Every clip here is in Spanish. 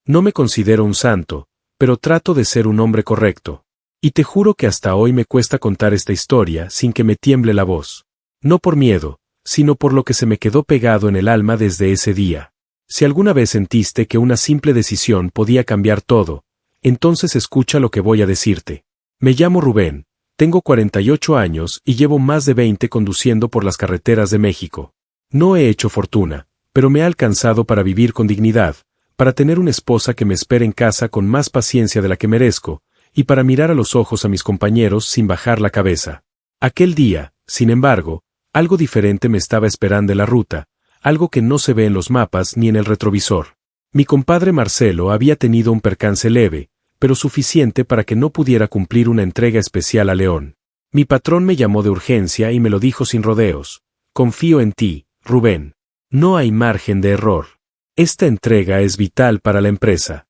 No me considero un santo, pero trato de ser un hombre correcto. Y te juro que hasta hoy me cuesta contar esta historia sin que me tiemble la voz. No por miedo, sino por lo que se me quedó pegado en el alma desde ese día. Si alguna vez sentiste que una simple decisión podía cambiar todo, entonces escucha lo que voy a decirte. Me llamo Rubén, tengo 48 años y llevo más de 20 conduciendo por las carreteras de México. No he hecho fortuna, pero me ha alcanzado para vivir con dignidad, para tener una esposa que me espere en casa con más paciencia de la que merezco, y para mirar a los ojos a mis compañeros sin bajar la cabeza. Aquel día, sin embargo, algo diferente me estaba esperando en la ruta, algo que no se ve en los mapas ni en el retrovisor. Mi compadre Marcelo había tenido un percance leve, pero suficiente para que no pudiera cumplir una entrega especial a León. Mi patrón me llamó de urgencia y me lo dijo sin rodeos. Confío en ti, Rubén. No hay margen de error. Esta entrega es vital para la empresa.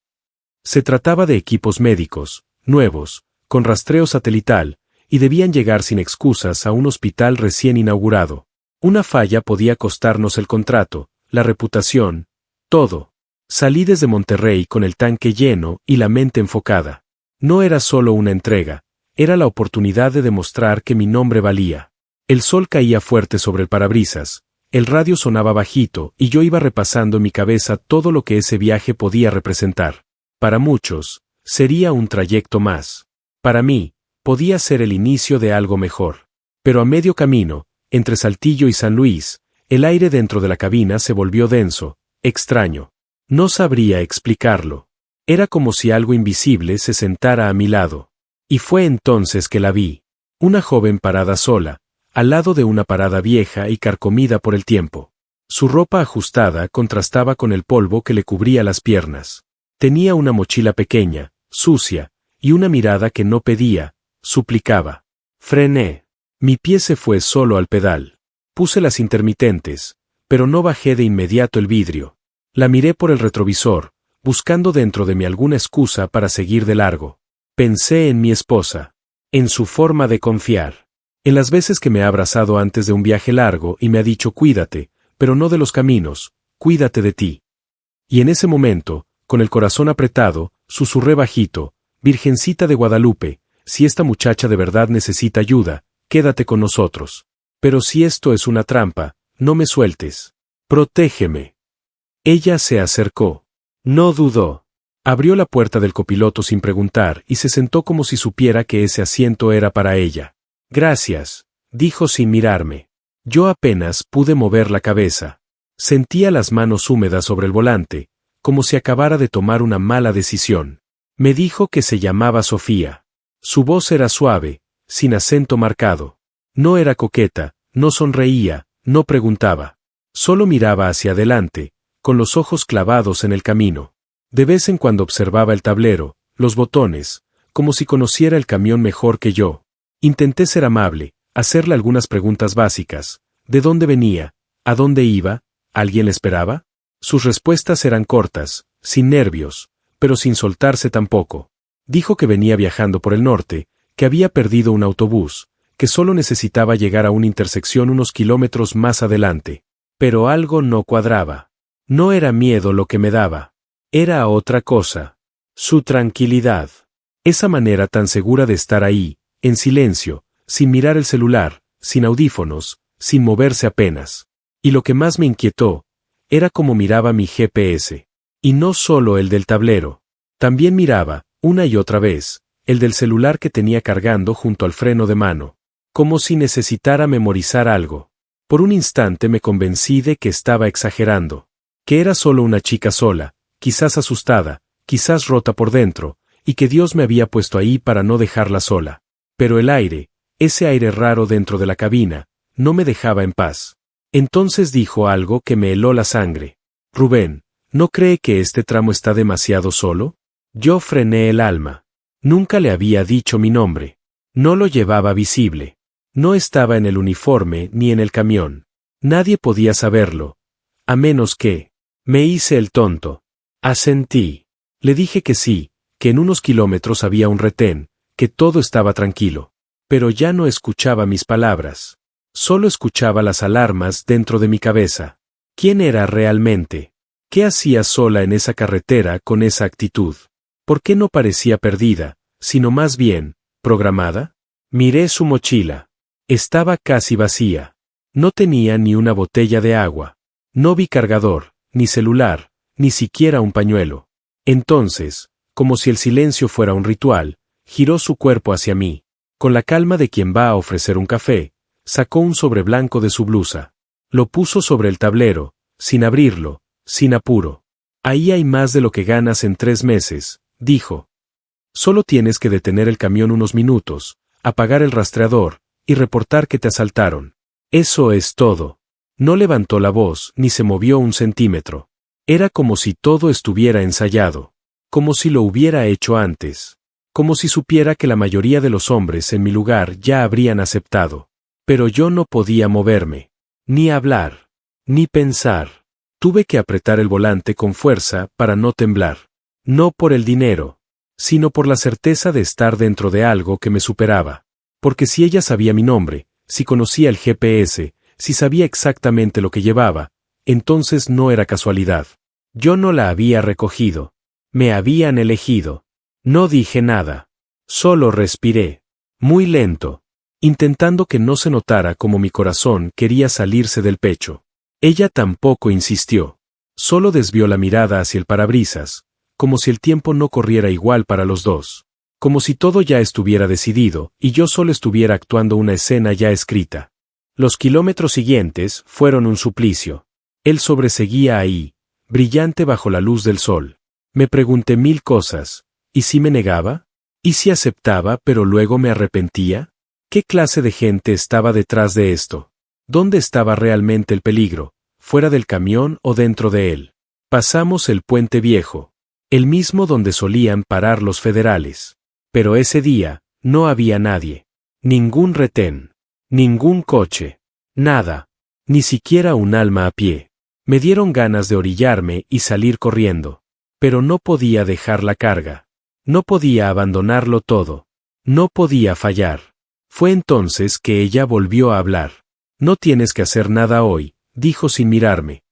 Se trataba de equipos médicos, nuevos, con rastreo satelital, y debían llegar sin excusas a un hospital recién inaugurado. Una falla podía costarnos el contrato, la reputación, todo. Salí desde Monterrey con el tanque lleno y la mente enfocada. No era solo una entrega, era la oportunidad de demostrar que mi nombre valía. El sol caía fuerte sobre el parabrisas, el radio sonaba bajito y yo iba repasando en mi cabeza todo lo que ese viaje podía representar. Para muchos, sería un trayecto más. Para mí, podía ser el inicio de algo mejor. Pero a medio camino, entre Saltillo y San Luis, el aire dentro de la cabina se volvió denso, extraño. No sabría explicarlo. Era como si algo invisible se sentara a mi lado. Y fue entonces que la vi. Una joven parada sola, al lado de una parada vieja y carcomida por el tiempo. Su ropa ajustada contrastaba con el polvo que le cubría las piernas. Tenía una mochila pequeña, sucia, y una mirada que no pedía, suplicaba. Frené. Mi pie se fue solo al pedal. Puse las intermitentes, pero no bajé de inmediato el vidrio. La miré por el retrovisor, buscando dentro de mí alguna excusa para seguir de largo. Pensé en mi esposa, en su forma de confiar, en las veces que me ha abrazado antes de un viaje largo y me ha dicho cuídate, pero no de los caminos, cuídate de ti. Y en ese momento, con el corazón apretado, susurré bajito, Virgencita de Guadalupe, si esta muchacha de verdad necesita ayuda, quédate con nosotros. Pero si esto es una trampa, no me sueltes. Protégeme. Ella se acercó. No dudó. Abrió la puerta del copiloto sin preguntar y se sentó como si supiera que ese asiento era para ella. Gracias, dijo sin mirarme. Yo apenas pude mover la cabeza. Sentía las manos húmedas sobre el volante, como si acabara de tomar una mala decisión. Me dijo que se llamaba Sofía. Su voz era suave, sin acento marcado. No era coqueta, no sonreía, no preguntaba. Solo miraba hacia adelante, con los ojos clavados en el camino. De vez en cuando observaba el tablero, los botones, como si conociera el camión mejor que yo. Intenté ser amable, hacerle algunas preguntas básicas. ¿De dónde venía? ¿A dónde iba? ¿Alguien le esperaba? Sus respuestas eran cortas, sin nervios, pero sin soltarse tampoco. Dijo que venía viajando por el norte, que había perdido un autobús, que solo necesitaba llegar a una intersección unos kilómetros más adelante. Pero algo no cuadraba. No era miedo lo que me daba. Era otra cosa. Su tranquilidad. Esa manera tan segura de estar ahí, en silencio, sin mirar el celular, sin audífonos, sin moverse apenas. Y lo que más me inquietó, era como miraba mi GPS. Y no solo el del tablero. También miraba, una y otra vez, el del celular que tenía cargando junto al freno de mano. Como si necesitara memorizar algo. Por un instante me convencí de que estaba exagerando. Que era solo una chica sola, quizás asustada, quizás rota por dentro, y que Dios me había puesto ahí para no dejarla sola. Pero el aire, ese aire raro dentro de la cabina, no me dejaba en paz. Entonces dijo algo que me heló la sangre. Rubén, ¿no cree que este tramo está demasiado solo? Yo frené el alma. Nunca le había dicho mi nombre. No lo llevaba visible. No estaba en el uniforme ni en el camión. Nadie podía saberlo. A menos que... Me hice el tonto. Asentí. Le dije que sí, que en unos kilómetros había un retén, que todo estaba tranquilo. Pero ya no escuchaba mis palabras. Solo escuchaba las alarmas dentro de mi cabeza. ¿Quién era realmente? ¿Qué hacía sola en esa carretera con esa actitud? ¿Por qué no parecía perdida, sino más bien, programada? Miré su mochila. Estaba casi vacía. No tenía ni una botella de agua. No vi cargador, ni celular, ni siquiera un pañuelo. Entonces, como si el silencio fuera un ritual, giró su cuerpo hacia mí. Con la calma de quien va a ofrecer un café, sacó un sobre blanco de su blusa. Lo puso sobre el tablero, sin abrirlo, sin apuro. Ahí hay más de lo que ganas en 3 meses, dijo. Solo tienes que detener el camión unos minutos, apagar el rastreador, y reportar que te asaltaron. Eso es todo. No levantó la voz ni se movió un centímetro. Era como si todo estuviera ensayado. Como si lo hubiera hecho antes. Como si supiera que la mayoría de los hombres en mi lugar ya habrían aceptado. Pero yo no podía moverme. Ni hablar. Ni pensar. Tuve que apretar el volante con fuerza para no temblar. No por el dinero, sino por la certeza de estar dentro de algo que me superaba. Porque si ella sabía mi nombre, si conocía el GPS, si sabía exactamente lo que llevaba, entonces no era casualidad. Yo no la había recogido. Me habían elegido. No dije nada. Solo respiré. Muy lento. Intentando que no se notara como mi corazón quería salirse del pecho. Ella tampoco insistió. Solo desvió la mirada hacia el parabrisas, como si el tiempo no corriera igual para los dos. Como si todo ya estuviera decidido, y yo solo estuviera actuando una escena ya escrita. Los kilómetros siguientes fueron un suplicio. Él sobreseguía ahí, brillante bajo la luz del sol. Me pregunté 1000 cosas. ¿Y si me negaba? ¿Y si aceptaba pero luego me arrepentía? ¿Qué clase de gente estaba detrás de esto? ¿Dónde estaba realmente el peligro? ¿Fuera del camión o dentro de él? Pasamos el puente viejo. El mismo donde solían parar los federales. Pero ese día, no había nadie. Ningún retén. Ningún coche. Nada. Ni siquiera un alma a pie. Me dieron ganas de orillarme y salir corriendo. Pero no podía dejar la carga. No podía abandonarlo todo. No podía fallar. Fue entonces que ella volvió a hablar. No tienes que hacer nada hoy, dijo sin mirarme.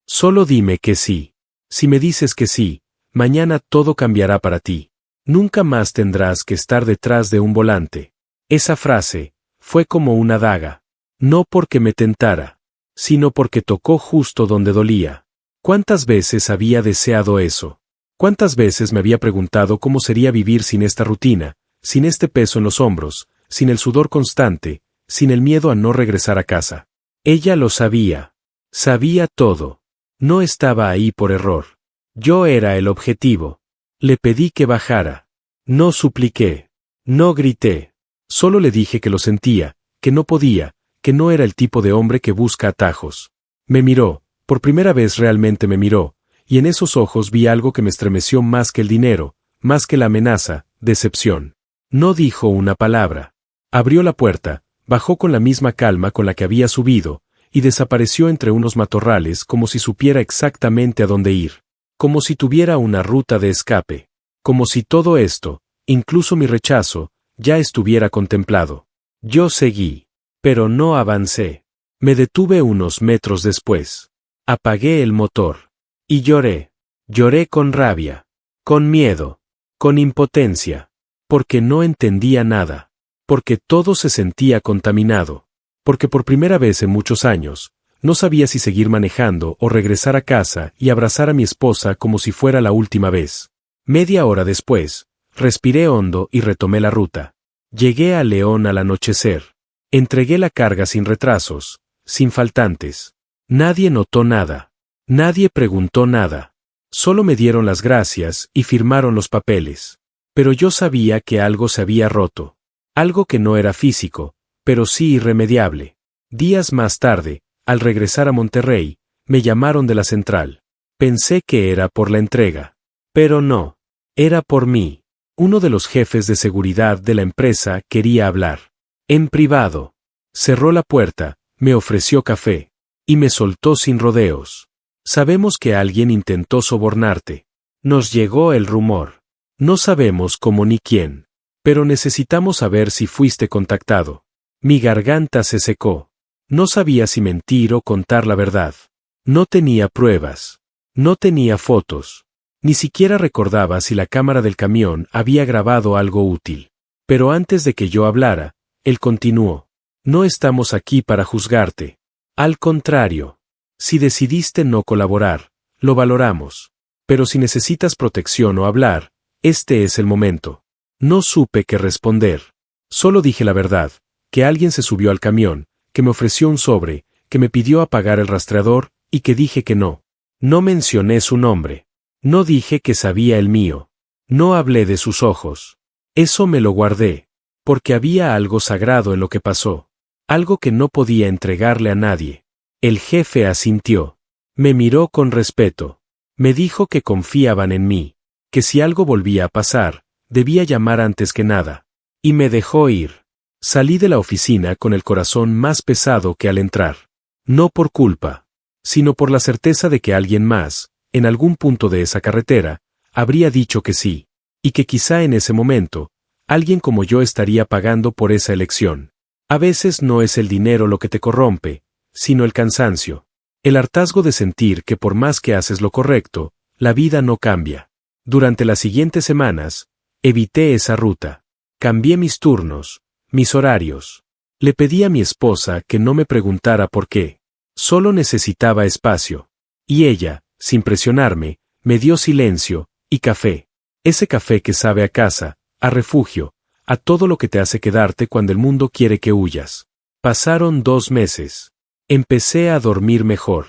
Solo dime que sí. Si me dices que sí, mañana todo cambiará para ti. Nunca más tendrás que estar detrás de un volante. Esa frase fue como una daga. No porque me tentara, sino porque tocó justo donde dolía. ¿Cuántas veces había deseado eso? ¿Cuántas veces me había preguntado cómo sería vivir sin esta rutina, sin este peso en los hombros, sin el sudor constante, sin el miedo a no regresar a casa? Ella lo sabía. Sabía todo. No estaba ahí por error. Yo era el objetivo. Le pedí que bajara. No supliqué. No grité. Solo le dije que lo sentía, que no podía, que no era el tipo de hombre que busca atajos. Me miró, por primera vez realmente me miró, y en esos ojos vi algo que me estremeció más que el dinero, más que la amenaza, decepción. No dijo una palabra. Abrió la puerta, bajó con la misma calma con la que había subido, y desapareció entre unos matorrales como si supiera exactamente a dónde ir. Como si tuviera una ruta de escape. Como si todo esto, incluso mi rechazo, ya estuviera contemplado. Yo seguí. Pero no avancé. Me detuve unos metros después. Apagué el motor. Y lloré. Lloré con rabia. Con miedo. Con impotencia. Porque no entendía nada. Porque todo se sentía contaminado. Porque por primera vez en muchos años, no sabía si seguir manejando o regresar a casa y abrazar a mi esposa como si fuera la última vez. Media hora después, respiré hondo y retomé la ruta. Llegué a León al anochecer. Entregué la carga sin retrasos, sin faltantes. Nadie notó nada. Nadie preguntó nada. Solo me dieron las gracias y firmaron los papeles. Pero yo sabía que algo se había roto. Algo que no era físico, pero sí irremediable. Días más tarde, al regresar a Monterrey, me llamaron de la central. Pensé que era por la entrega. Pero no. Era por mí. Uno de los jefes de seguridad de la empresa quería hablar. En privado. Cerró la puerta, me ofreció café. Y me soltó sin rodeos. Sabemos que alguien intentó sobornarte. Nos llegó el rumor. No sabemos cómo ni quién. Pero necesitamos saber si fuiste contactado. Mi garganta se secó. No sabía si mentir o contar la verdad. No tenía pruebas. No tenía fotos. Ni siquiera recordaba si la cámara del camión había grabado algo útil. Pero antes de que yo hablara, él continuó. No estamos aquí para juzgarte. Al contrario. Si decidiste no colaborar, lo valoramos. Pero si necesitas protección o hablar, este es el momento. No supe qué responder. Solo dije la verdad, que alguien se subió al camión, que me ofreció un sobre, que me pidió apagar el rastreador, y que dije que no. No mencioné su nombre. No dije que sabía el mío. No hablé de sus ojos. Eso me lo guardé. Porque había algo sagrado en lo que pasó. Algo que no podía entregarle a nadie. El jefe asintió. Me miró con respeto. Me dijo que confiaban en mí. Que si algo volvía a pasar, debía llamar antes que nada. Y me dejó ir. Salí de la oficina con el corazón más pesado que al entrar. No por culpa, sino por la certeza de que alguien más, en algún punto de esa carretera, habría dicho que sí, y que quizá en ese momento, alguien como yo estaría pagando por esa elección. A veces no es el dinero lo que te corrompe, sino el cansancio, el hartazgo de sentir que por más que haces lo correcto, la vida no cambia. Durante las siguientes semanas, evité esa ruta. Cambié mis turnos, mis horarios. Le pedí a mi esposa que no me preguntara por qué. Solo necesitaba espacio. Y ella, sin presionarme, me dio silencio y café. Ese café que sabe a casa, a refugio, a todo lo que te hace quedarte cuando el mundo quiere que huyas. Pasaron 2 meses. Empecé a dormir mejor.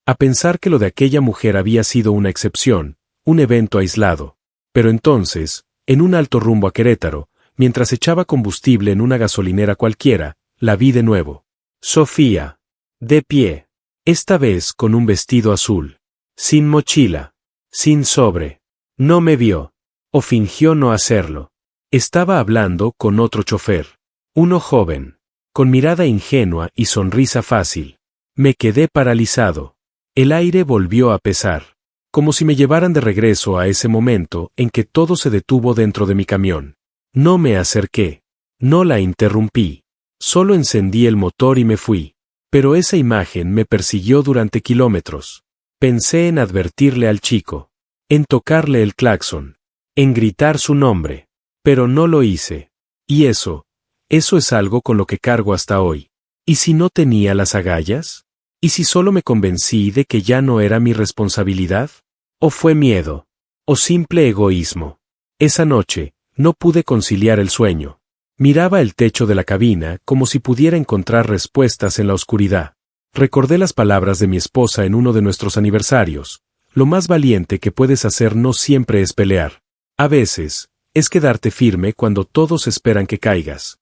A pensar que lo de aquella mujer había sido una excepción, un evento aislado. Pero entonces, en un alto rumbo a Querétaro, mientras echaba combustible en una gasolinera cualquiera, la vi de nuevo. Sofía. De pie. Esta vez con un vestido azul. Sin mochila. Sin sobre. No me vio. O fingió no hacerlo. Estaba hablando con otro chofer. Uno joven. Con mirada ingenua y sonrisa fácil. Me quedé paralizado. El aire volvió a pesar. Como si me llevaran de regreso a ese momento en que todo se detuvo dentro de mi camión. No me acerqué. No la interrumpí. Solo encendí el motor y me fui. Pero esa imagen me persiguió durante kilómetros. Pensé en advertirle al chico. En tocarle el claxon. En gritar su nombre. Pero no lo hice. Y eso es algo con lo que cargo hasta hoy. ¿Y si no tenía las agallas? ¿Y si solo me convencí de que ya no era mi responsabilidad? ¿O fue miedo? ¿O simple egoísmo? Esa noche, no pude conciliar el sueño. Miraba el techo de la cabina como si pudiera encontrar respuestas en la oscuridad. Recordé las palabras de mi esposa en uno de nuestros aniversarios. Lo más valiente que puedes hacer no siempre es pelear. A veces, es quedarte firme cuando todos esperan que caigas.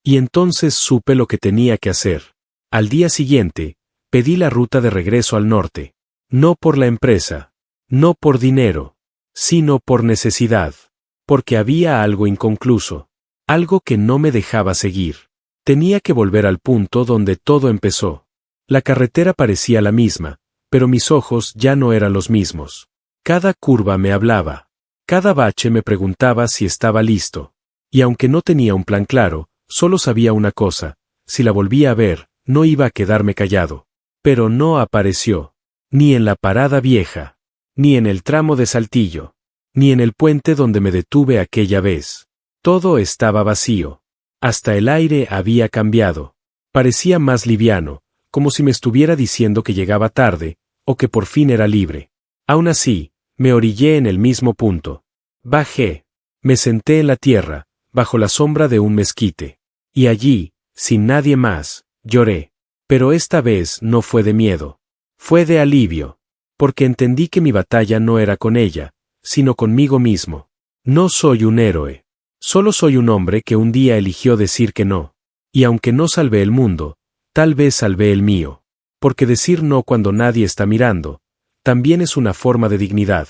Y entonces supe lo que tenía que hacer. Al día siguiente, pedí la ruta de regreso al norte. No por la empresa. No por dinero. Sino por necesidad. Porque había algo inconcluso. Algo que no me dejaba seguir. Tenía que volver al punto donde todo empezó. La carretera parecía la misma, pero mis ojos ya no eran los mismos. Cada curva me hablaba. Cada bache me preguntaba si estaba listo. Y aunque no tenía un plan claro, solo sabía una cosa: si la volvía a ver, no iba a quedarme callado. Pero no apareció. Ni en la parada vieja. Ni en el tramo de Saltillo. Ni en el puente donde me detuve aquella vez. Todo estaba vacío. Hasta el aire había cambiado. Parecía más liviano, como si me estuviera diciendo que llegaba tarde, o que por fin era libre. Aún así, me orillé en el mismo punto. Bajé. Me senté en la tierra, bajo la sombra de un mezquite. Y allí, sin nadie más, lloré. Pero esta vez no fue de miedo. Fue de alivio. Porque entendí que mi batalla no era con ella, sino conmigo mismo. No soy un héroe. Solo soy un hombre que un día eligió decir que no. Y aunque no salvé el mundo, tal vez salvé el mío. Porque decir no cuando nadie está mirando, también es una forma de dignidad.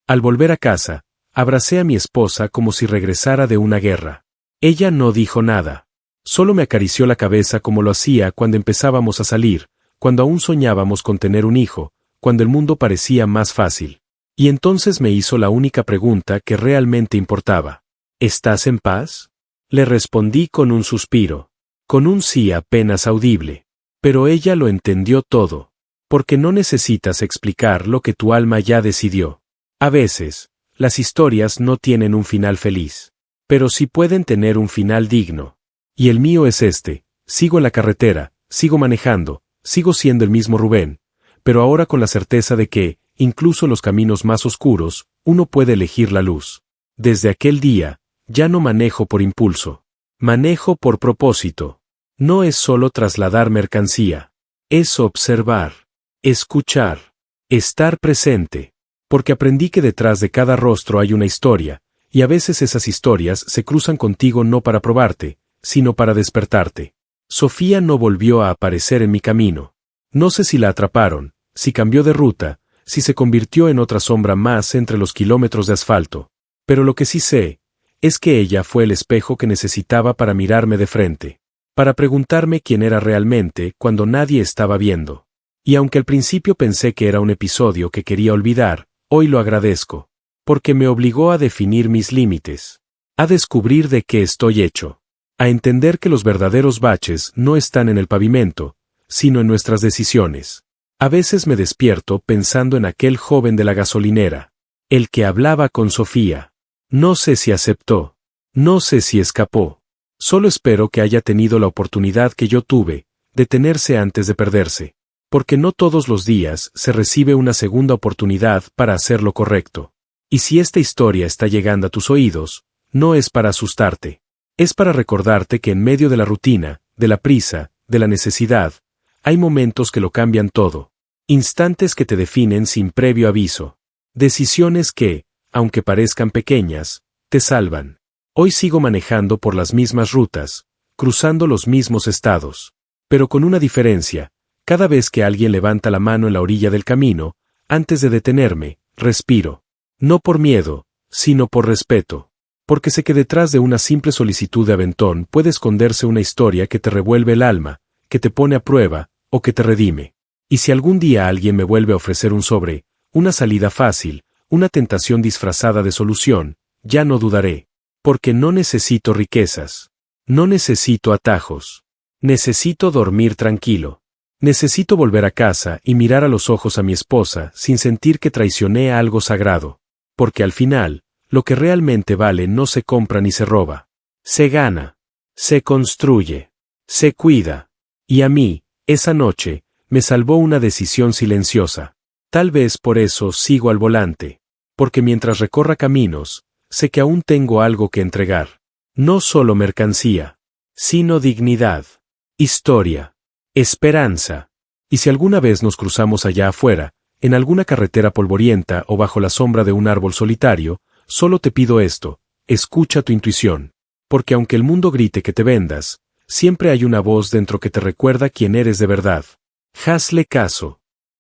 Al volver a casa, abracé a mi esposa como si regresara de una guerra. Ella no dijo nada. Solo me acarició la cabeza como lo hacía cuando empezábamos a salir, cuando aún soñábamos con tener un hijo, cuando el mundo parecía más fácil. Y entonces me hizo la única pregunta que realmente importaba. ¿Estás en paz? Le respondí con un suspiro. Con un sí apenas audible. Pero ella lo entendió todo. Porque no necesitas explicar lo que tu alma ya decidió. A veces, las historias no tienen un final feliz. Pero sí pueden tener un final digno. Y el mío es este: sigo en la carretera, sigo manejando, sigo siendo el mismo Rubén, pero ahora con la certeza de que, incluso en los caminos más oscuros, uno puede elegir la luz. Desde aquel día, ya no manejo por impulso. Manejo por propósito. No es solo trasladar mercancía. Es observar, escuchar, estar presente. Porque aprendí que detrás de cada rostro hay una historia, y a veces esas historias se cruzan contigo no para probarte, sino para despertarte. Sofía no volvió a aparecer en mi camino. No sé si la atraparon, si cambió de ruta, si se convirtió en otra sombra más entre los kilómetros de asfalto. Pero lo que sí sé, es que ella fue el espejo que necesitaba para mirarme de frente. Para preguntarme quién era realmente cuando nadie estaba viendo. Y aunque al principio pensé que era un episodio que quería olvidar, hoy lo agradezco. Porque me obligó a definir mis límites. A descubrir de qué estoy hecho. A entender que los verdaderos baches no están en el pavimento, sino en nuestras decisiones. A veces me despierto pensando en aquel joven de la gasolinera. El que hablaba con Sofía. No sé si aceptó. No sé si escapó. Solo espero que haya tenido la oportunidad que yo tuve, detenerse antes de perderse. Porque no todos los días se recibe una segunda oportunidad para hacer lo correcto. Y si esta historia está llegando a tus oídos, no es para asustarte. Es para recordarte que en medio de la rutina, de la prisa, de la necesidad, hay momentos que lo cambian todo. Instantes que te definen sin previo aviso. Decisiones que, aunque parezcan pequeñas, te salvan. Hoy sigo manejando por las mismas rutas, cruzando los mismos estados. Pero con una diferencia: cada vez que alguien levanta la mano en la orilla del camino, antes de detenerme, respiro. No por miedo, sino por respeto. Porque sé que detrás de una simple solicitud de aventón puede esconderse una historia que te revuelve el alma, que te pone a prueba, o que te redime. Y si algún día alguien me vuelve a ofrecer un sobre, una salida fácil, una tentación disfrazada de solución, ya no dudaré. Porque no necesito riquezas. No necesito atajos. Necesito dormir tranquilo. Necesito volver a casa y mirar a los ojos a mi esposa sin sentir que traicioné a algo sagrado. Porque al final, lo que realmente vale no se compra ni se roba. Se gana. Se construye. Se cuida. Y a mí, esa noche, me salvó una decisión silenciosa. Tal vez por eso sigo al volante. Porque mientras recorra caminos, sé que aún tengo algo que entregar. No solo mercancía, sino dignidad, historia, esperanza. Y si alguna vez nos cruzamos allá afuera, en alguna carretera polvorienta o bajo la sombra de un árbol solitario, solo te pido esto: escucha tu intuición. Porque aunque el mundo grite que te vendas, siempre hay una voz dentro que te recuerda quién eres de verdad. Hazle caso.